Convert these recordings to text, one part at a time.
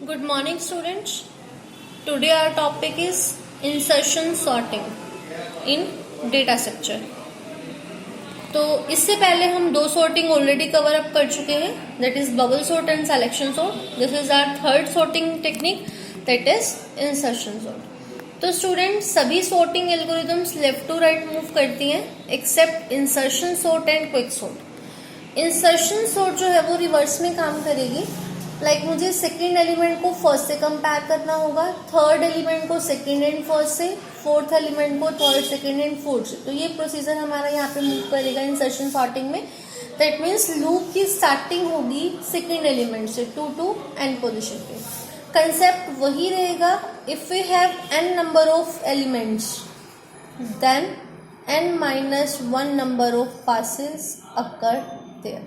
Good morning students. Today our topic is insertion sorting in data structure. तो इससे पहले हम दो sorting ऑलरेडी कवर अप कर चुके हैं, that is bubble sort and selection sort. This is our third sorting technique, that is insertion sort. तो student सभी sorting algorithms left to right move करती हैं except insertion sort and quick sort. Insertion sort जो है वो reverse में काम करेगी. मुझे सेकेंड एलिमेंट को फर्स्ट से कंपेयर करना होगा, थर्ड एलिमेंट को सेकेंड एंड फर्स्ट से, फोर्थ एलिमेंट को थर्ड सेकेंड एंड फोर्थ से. तो ये प्रोसीजर हमारा यहाँ पे मूव करेगा इंसर्शन सॉर्टिंग में. दैट मीन्स लूप की स्टार्टिंग होगी सेकेंड एलिमेंट से 2 to n पोजिशन पे. कंसेप्ट वही रहेगा. If we have n number of elements then n-1 number of passes occur there.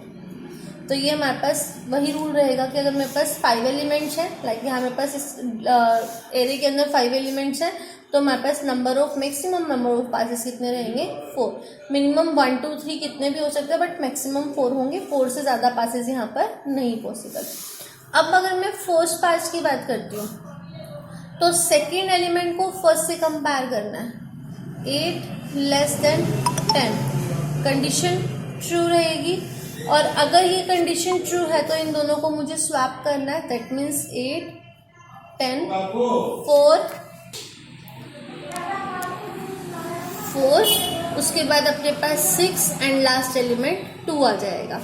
तो ये हमारे पास वही रूल रहेगा कि अगर मेरे पास 5 एलिमेंट्स हैं, यहाँ मेरे पास इस एरे के अंदर 5 एलिमेंट्स हैं, तो हमारे पास मैक्सिमम नंबर ऑफ पासेस कितने रहेंगे 4. मिनिमम 1 2 3 कितने भी हो सकते हैं बट मैक्सिमम 4 होंगे. 4 से ज़्यादा पासेस यहाँ पर नहीं पॉसिबल. अब अगर मैं फर्स्ट पास की बात करती हूँ तो सेकेंड एलिमेंट को फर्स्ट से कंपेयर करना है. 8 लेस देन 10 कंडीशन ट्रू रहेगी. और अगर ये कंडीशन ट्रू है तो इन दोनों को मुझे स्वैप करना है. दैट मीन्स 8 10 4 उसके बाद अपने पास 6 एंड लास्ट एलिमेंट 2 आ जाएगा.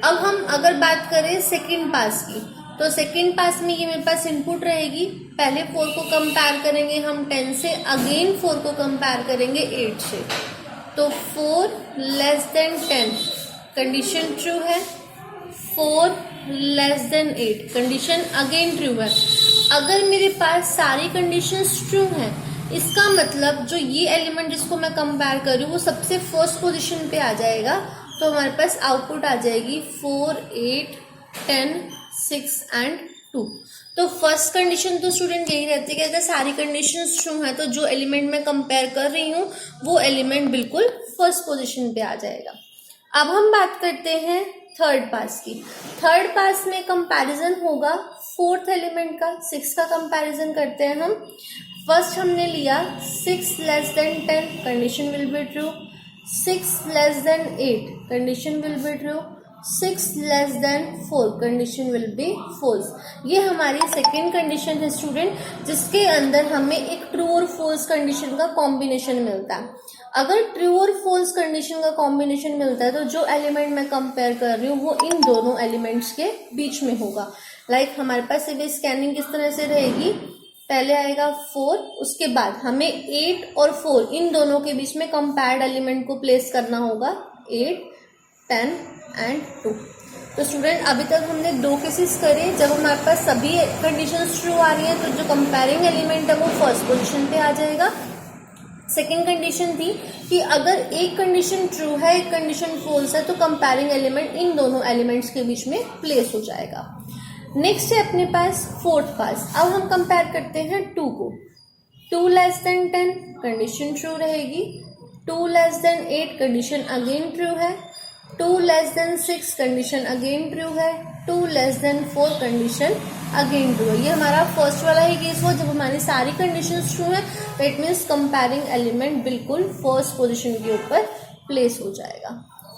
अब हम अगर बात करें सेकेंड पास की, तो सेकेंड पास में ये मेरे पास इनपुट रहेगी. पहले 4 को कंपेयर करेंगे हम 10 से, अगेन 4 को कंपेयर करेंगे 8 से. तो 4 लेस देन 10 कंडीशन ट्रू है. 4 less than 8 condition again true है. अगर मेरे पास सारी कंडीशंस ट्रू हैं, इसका मतलब जो ये एलिमेंट जिसको मैं कंपेयर कर रही हूँ वो सबसे फर्स्ट पोजीशन पे आ जाएगा. तो हमारे पास आउटपुट आ जाएगी 4 8 10 6 एंड 2. तो फर्स्ट कंडीशन तो स्टूडेंट यही रहती है कि अगर सारी कंडीशंस ट्रू हैं तो जो एलिमेंट मैं कंपेयर कर रही हूँ वो एलिमेंट बिल्कुल फर्स्ट पोजीशन पे आ जाएगा. अब हम बात करते हैं थर्ड पास की. थर्ड पास में कंपैरिजन होगा फोर्थ एलिमेंट का. 6 का कंपैरिजन करते हैं हम. फर्स्ट हमने लिया 6 less than 10 condition will be true. 6 less than 8 condition will be true. 6 less than 4 condition will be false. ये हमारी सेकेंड कंडीशन है स्टूडेंट, जिसके अंदर हमें एक ट्रू और फॉल्स कंडीशन का कॉम्बिनेशन मिलता है. अगर ट्रू और फॉल्स कंडीशन का कॉम्बिनेशन मिलता है तो जो एलिमेंट मैं कंपेयर कर रही हूँ वो इन दोनों एलिमेंट्स के बीच में होगा. हमारे पास ये स्कैनिंग किस तरह से रहेगी. पहले आएगा 4, उसके बाद हमें 8 और 4 इन दोनों के बीच में कंपेयर्ड एलिमेंट को प्लेस करना होगा. 8 10 एंड 2. तो स्टूडेंट अभी तक हमने 2 केसेस करे जब हमारे पास सभी कंडीशंस ट्रू आ रही हैं तो जो कंपेयरिंग एलिमेंट है वो फर्स्ट पोजीशन पे आ जाएगा. सेकेंड कंडीशन थी कि अगर एक कंडीशन ट्रू है एक कंडीशन फॉल्स है तो कंपेयरिंग एलिमेंट इन दोनों एलिमेंट्स के बीच में प्लेस हो जाएगा. नेक्स्ट है अपने पास फोर्थ पास. अब हम कंपेयर करते हैं 2 को. 2 लेस देन 10 कंडीशन ट्रू रहेगी. 2 less than 8 condition again true है. 2 less than 6 condition again true है. 2 less than 4 condition again true है. ये हमारा फर्स्ट वाला ही केस हुआ जब हमारी सारी कंडीशंस ट्रू है. दैट मीन्स कंपेयरिंग एलिमेंट बिल्कुल फर्स्ट पोजीशन के ऊपर प्लेस हो जाएगा.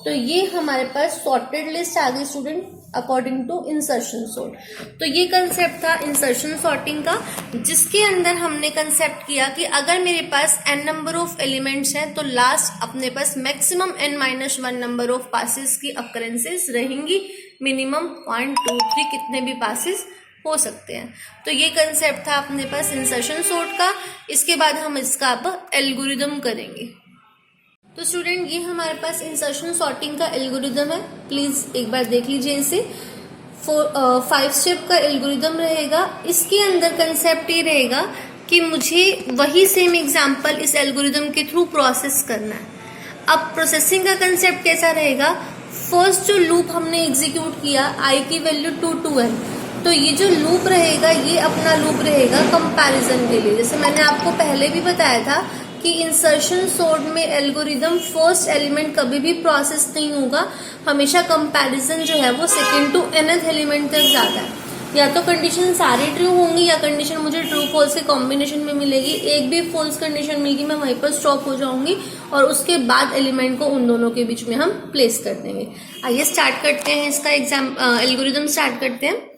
तो ये हमारे पास सॉर्टेड लिस्ट आ गई student according to insertion sort. तो ये कंसेप्ट था इंसर्शन सॉर्टिंग का, जिसके अंदर हमने कंसेप्ट किया कि अगर मेरे पास n नंबर ऑफ एलिमेंट्स हैं तो लास्ट अपने पास maximum n-1 number of passes की अकरेंसेस रहेंगी. मिनिमम 1 2 3 कितने भी पासेस हो सकते हैं. तो ये कंसेप्ट था अपने पास इंसर्शन सॉर्ट का. इसके बाद हम इसका अब एल्गोरिदम करेंगे. तो स्टूडेंट ये हमारे पास इंसर्शन सॉर्टिंग का एल्गोरिदम है. प्लीज एक बार देख लीजिए इसे. 5 स्टेप का एल्गोरिदम रहेगा. इसके अंदर कंसेप्ट ये रहेगा कि मुझे वही सेम एग्जांपल इस एल्गोरिदम के थ्रू प्रोसेस करना है. अब प्रोसेसिंग का कंसेप्ट कैसा रहेगा. फर्स्ट जो लूप हमने एग्जीक्यूट किया i की वैल्यू 2 to n, तो ये जो लूप रहेगा ये अपना लूप रहेगा कंपैरिजन के लिए. जैसे मैंने आपको पहले भी बताया था कि इंसर्शन सॉर्ट में एल्गोरिदम फर्स्ट एलिमेंट कभी भी प्रोसेस नहीं होगा. हमेशा कंपैरिजन जो है वो सेकेंड टू nth एलिमेंट तक जाता है. या तो कंडीशन सारी ट्रू होंगी या कंडीशन मुझे ट्रू फॉल्स के कॉम्बिनेशन में मिलेगी। एक भी फॉल्स कंडीशन मिलेगी मैं वहीं पर स्टॉप हो जाऊंगी और उसके बाद एलिमेंट को उन दोनों के बीच में हम प्लेस कर देंगे। आइए स्टार्ट करते हैं, इसका एल्गोरिथम स्टार्ट करते हैं।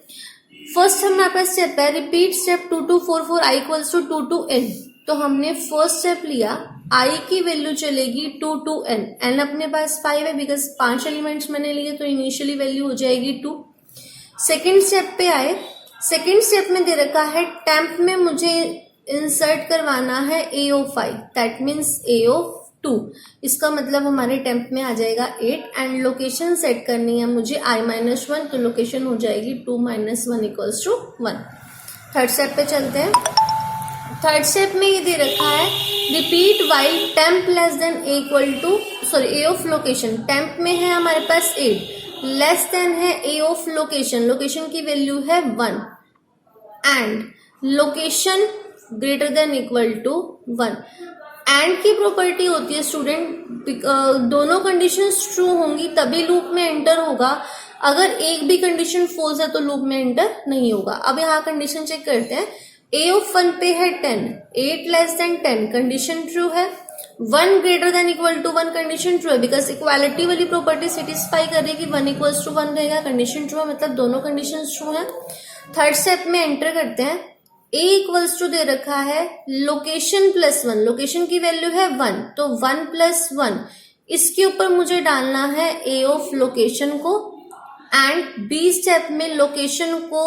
फर्स्ट हमारे पास स्टेप है repeat step 2 2 4 4 i equals to 2 to n। तो हमने फर्स्ट स्टेप लिया, i की वैल्यू चलेगी 2 to n, n अपने पास 5 है बिकॉज 5 एलिमेंट्स मैंने लिए तो इनिशियली वैल्यू हो जाएगी 2। सेकेंड स्टेप पे आए, सेकेंड स्टेप में दे रखा है टेम्प में मुझे इंसर्ट करवाना है a of i, that means a of 2। इसका मतलब हमारे टेम्प में आ जाएगा 8 एंड लोकेशन सेट करनी है मुझे i-1, तो लोकेशन हो जाएगी 2 - 1 इक्वल्स टू 1। थर्ड स्टेप पे चलते हैं। थर्ड स्टेप में ये दे रखा है repeat while temp less than a equal to a of location. Temp में है हमारे पास 8, लेस देन है a ऑफ लोकेशन, लोकेशन की वैल्यू है 1 and location greater than equal to 1। And की प्रॉपर्टी होती है स्टूडेंट, दोनों कंडीशंस ट्रू होंगी तभी लूप में एंटर होगा, अगर एक भी कंडीशन फॉल्स है तो लूप में एंटर नहीं होगा। अब यहाँ कंडीशन चेक करते हैं। a ऑफ 1 पे है 10, 8 लेस देन 10 कंडीशन ट्रू है, 1 greater than equal to 1 condition true है बिकॉज इक्वालिटी वाली प्रॉपर्टी सेटिस्फाई कर रही है कि 1 इक्वल्स टू 1 रहेगा, कंडीशन ट्रू है मतलब दोनों कंडीशन ट्रू है। थर्ड स्टेप में एंटर करते हैं, a इक्वल्स टू दे रखा है लोकेशन प्लस 1, लोकेशन की वैल्यू है 1 तो 1 + 1, इसके ऊपर मुझे डालना है a ऑफ लोकेशन को एंड b स्टेप में लोकेशन को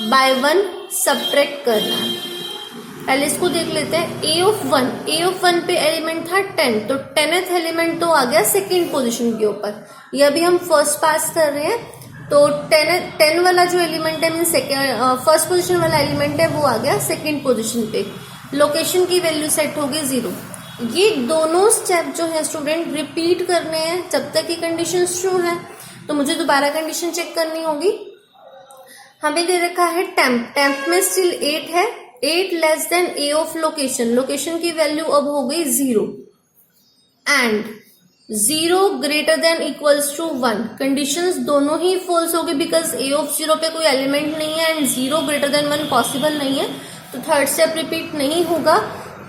बाय 1 सब्ट्रैक्ट करना है। पहले इसको देख लेते हैं। a ऑफ 1 पे एलिमेंट था 10 तो 10th एलिमेंट तो आ गया सेकेंड पोजीशन के ऊपर, ये अभी हम फर्स्ट पास कर रहे हैं तो 10 वाला जो एलिमेंट है मीन फर्स्ट पोजीशन वाला एलिमेंट है वो आ गया सेकेंड पोजीशन पे, लोकेशन की वैल्यू सेट होगी 0। ये दोनों स्टेप जो है स्टूडेंट रिपीट करने हैं जब तक कि कंडीशन ट्रू है, तो मुझे दोबारा कंडीशन चेक करनी होगी। हमें दे रखा है टेम्प में स्टिल 8 है, 8 less than a of location, location की वैल्यू अब हो गई 0 and 0 greater than equals to 1, conditions दोनों ही फॉल्स हो गई बिकॉज a ऑफ 0 पे कोई एलिमेंट नहीं है एंड 0 ग्रेटर देन 1 पॉसिबल नहीं है, तो थर्ड स्टेप रिपीट नहीं होगा।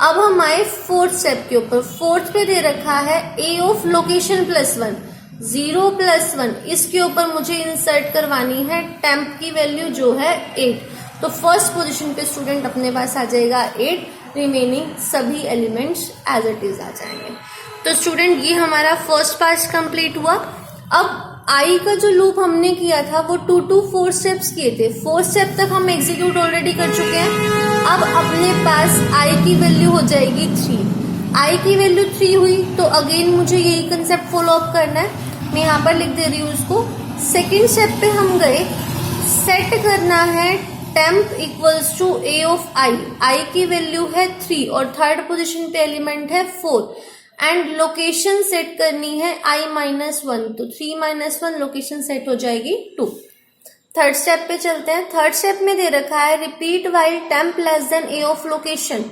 अब हम आए फोर्थ स्टेप के ऊपर। फोर्थ पे दे रखा है a ऑफ लोकेशन प्लस 1, 0 + 1, इसके ऊपर मुझे इंसर्ट करवानी है टेम्प की वैल्यू जो है 8, तो फर्स्ट पोजीशन पे स्टूडेंट अपने पास आ जाएगा 8, रिमेनिंग सभी एलिमेंट्स एज इट इज आ जाएंगे। तो स्टूडेंट ये हमारा फर्स्ट पास कंप्लीट हुआ। अब i का जो लूप हमने किया था वो 2 to 4 स्टेप्स किए थे, 4 स्टेप तक हम एग्जीक्यूट ऑलरेडी कर चुके हैं। अब अपने पास i की वैल्यू हो जाएगी 3, i की वैल्यू 3 हुई तो अगेन मुझे यही कंसेप्ट फॉलो अप करना है, मैं यहाँ पर लिख दे रही हूँ उसको। सेकेंड स्टेप पे हम गए, सेट करना है temp equals to a of i की वैल्यू है 3 और थर्ड पोजीशन पे एलिमेंट है 4 एंड लोकेशन सेट करनी है i-1, तो 3 - 1 लोकेशन सेट हो जाएगी 2। थर्ड स्टेप पे चलते हैं। थर्ड स्टेप में दे रखा है repeat while temp less than a of location,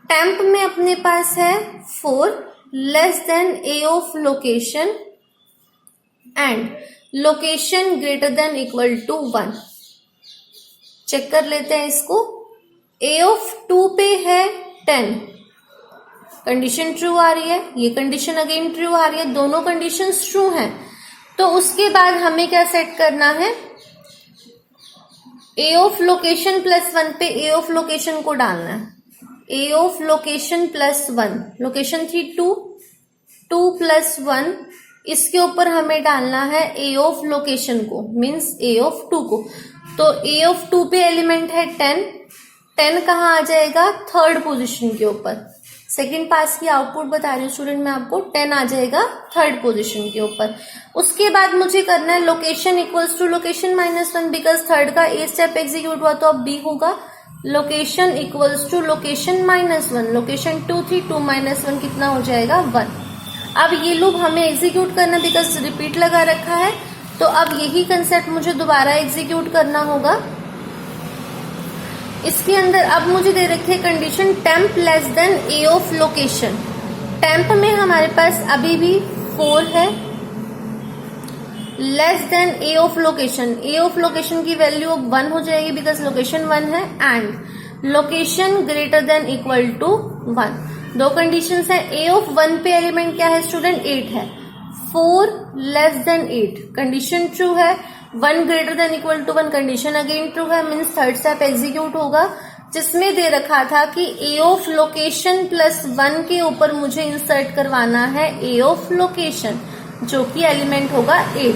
temp में अपने पास है 4 less than a of location and location greater than equal to 1। Check कर लेते हैं इसको। a ऑफ 2 पे है 10, कंडीशन ट्रू आ रही है, ये कंडीशन अगेन ट्रू आ रही है, दोनों कंडीशंस ट्रू हैं। तो उसके बाद हमें क्या सेट करना है, a ऑफ लोकेशन प्लस 1 पे a ऑफ लोकेशन को डालना है, a of location plus 1, location थी 2 + 1, इसके ऊपर हमें डालना है a ऑफ लोकेशन को मीन्स a ऑफ 2 को, तो a ऑफ 2 पे एलिमेंट है 10 कहाँ आ जाएगा, थर्ड पोजीशन के ऊपर। सेकेंड पास की आउटपुट बता रही हूँ स्टूडेंट मैं आपको, 10 आ जाएगा थर्ड पोजीशन के ऊपर। उसके बाद मुझे करना है location equals to location -1 because third का a स्टेप एग्जीक्यूट हुआ तो अब b होगा, location equals to location -1, location 2 थी, 2 - 1 कितना हो जाएगा 1। अब ये लूप हमें एग्जीक्यूट करना बिकॉज रिपीट लगा रखा है, तो अब यही कंसेप्ट मुझे दोबारा एग्जीक्यूट करना होगा। इसके अंदर अब मुझे दे रखी है condition temp less than a of location, temp में हमारे पास अभी भी 4 है less than a of location, a of location की वैल्यू अब 1 हो जाएगी बिकॉज लोकेशन 1 है, and location greater than equal to 1। दो कंडीशन है, ए ऑफ 1 पे एलिमेंट क्या है स्टूडेंट 8 है, 4 लेस देन 8 कंडीशन ट्रू है, 1 greater than equal to 1 condition again true है, मीन्स थर्ड स्टेप एग्जीक्यूट होगा, जिसमें दे रखा था कि ए ऑफ लोकेशन प्लस 1 के ऊपर मुझे इंसर्ट करवाना है ए ऑफ लोकेशन जो कि एलिमेंट होगा 8,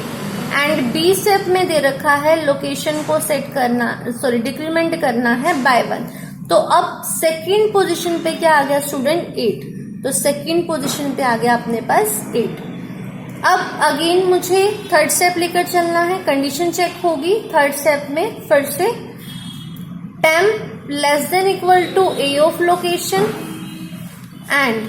एंड बी स्टेप में दे रखा है लोकेशन को सेट करना, सॉरी डिक्रीमेंट करना है बाय 1। तो अब सेकंड पोजीशन पे क्या आ गया स्टूडेंट 8, तो सेकंड पोजीशन पे आ गया अपने पास 8। अब अगेन मुझे थर्ड स्टेप लेकर चलना है, कंडीशन चेक होगी थर्ड स्टेप में फिर से, temp less than equal to a of location and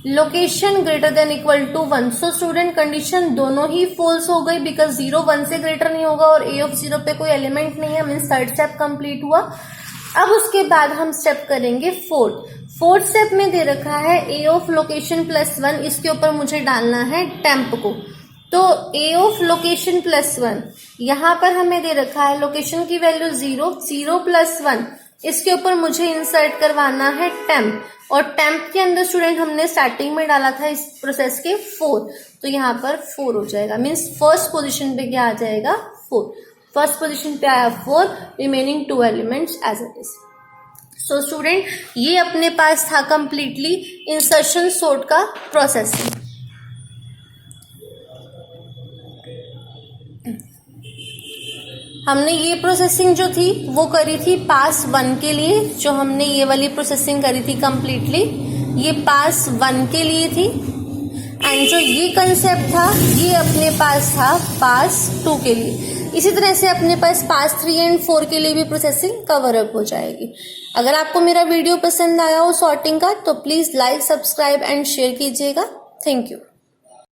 location greater than equal to 1। So student condition दोनों ही फॉल्स हो गई बिकॉज 0 1 से ग्रेटर नहीं होगा और ए ऑफ 0 पे कोई एलिमेंट नहीं है, मीन्स थर्ड स्टेप कंप्लीट हुआ। अब उसके बाद हम स्टेप करेंगे फोर्थ स्टेप में दे रखा है ए ऑफ लोकेशन प्लस 1, इसके ऊपर मुझे डालना है टेम्प को, तो ए ऑफ लोकेशन प्लस 1 यहां पर हमें दे रखा है लोकेशन की वैल्यू 0 प्लस 1, इसके ऊपर मुझे इंसर्ट करवाना है टेम्प, और टेम्प के अंदर स्टूडेंट हमने स्टार्टिंग में डाला था इस प्रोसेस के 4, तो यहाँ पर 4 हो जाएगा, मीन्स फर्स्ट पोजीशन पे क्या आ जाएगा 4, फर्स्ट पोजीशन पे आया 4, remaining 2 elements as it is. So student ये अपने पास था कंप्लीटली इंसर्शन सॉर्ट का प्रोसेसिंग। हमने ये प्रोसेसिंग जो थी वो करी थी पास 1 के लिए, जो हमने ये वाली प्रोसेसिंग करी थी कंप्लीटली ये पास 1 के लिए थी, एंड जो ये कंसेप्ट था ये अपने पास था पास 2 के लिए। इसी तरह से अपने पास पास 3 एंड 4 के लिए भी प्रोसेसिंग कवर अप हो जाएगी। अगर आपको मेरा वीडियो पसंद आया हो सॉर्टिंग का तो please like, subscribe and share कीजिएगा। Thank you.